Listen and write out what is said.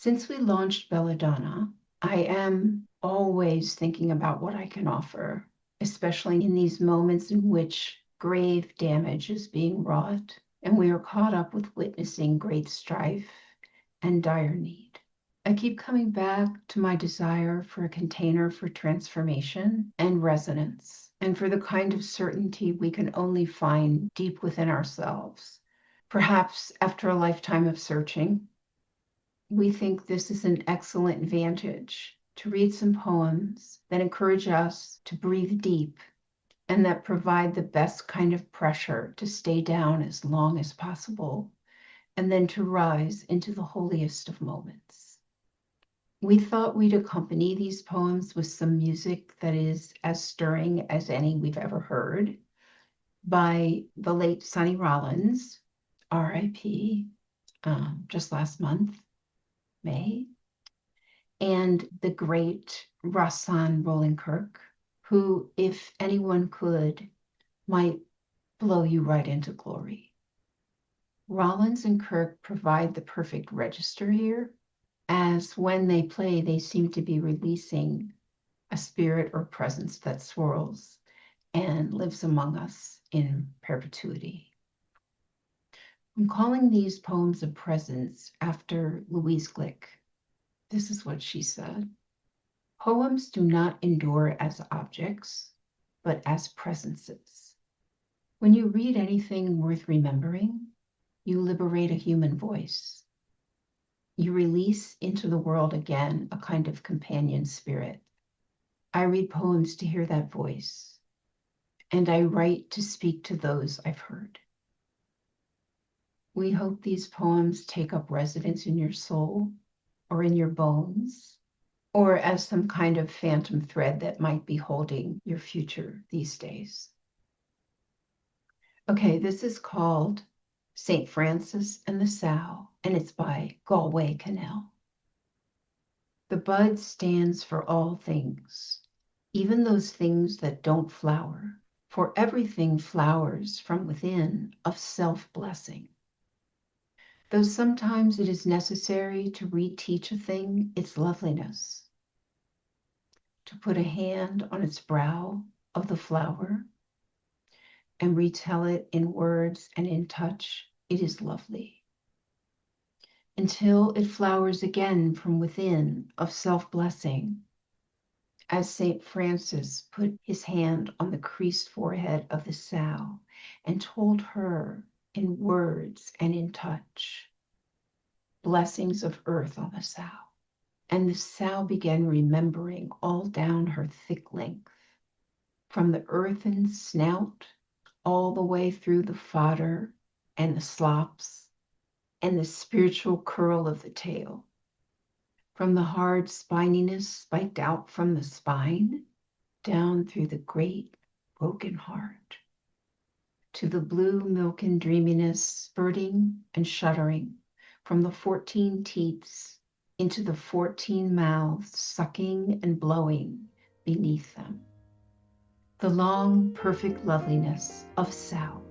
Since we launched Belladonna, I am always thinking about what I can offer, especially in these moments in which grave damage is being wrought and we are caught up with witnessing great strife and dire need. I keep coming back to my desire for a container for transformation and resonance, and for the kind of certainty we can only find deep within ourselves. Perhaps after a lifetime of searching, we think this is an excellent vantage to read some poems that encourage us to breathe deep and that provide the best kind of pressure to stay down as long as possible and then to rise into the holiest of moments. We thought we'd accompany these poems with some music that is as stirring as any we've ever heard by the late Sonny Rollins, R.I.P., just last month, May, and the great Rahsaan Roland Kirk, who, if anyone could, might blow you right into glory. Rollins and Kirk provide the perfect register here, as when they play, they seem to be releasing a spirit or presence that swirls and lives among us in perpetuity. I'm calling these poems of presence after Louise Glick. This is what she said. Poems do not endure as objects, but as presences. When you read anything worth remembering, you liberate a human voice. You release into the world again a kind of companion spirit. I read poems to hear that voice, and I write to speak to those I've heard. We hope these poems take up residence in your soul or in your bones, or as some kind of phantom thread that might be holding your future these days. Okay, this is called St. Francis and the Sow, and it's by Galway, Kinnell. The bud stands for all things, even those things that don't flower, for everything flowers from within of self-blessing. Though sometimes it is necessary to reteach a thing its loveliness, to put a hand on its brow of the flower and retell it in words and in touch, it is lovely. Until it flowers again from within of self-blessing, as St. Francis put his hand on the creased forehead of the sow and told her in words and in touch, blessings of earth on the sow. And the sow began remembering all down her thick length, from the earthen snout all the way through the fodder and the slops and the spiritual curl of the tail, from the hard spininess spiked out from the spine, down through the great broken heart, to the blue milken dreaminess spurting and shuddering from the 14 teats into the 14 mouths sucking and blowing beneath them. The long, perfect loveliness of sow.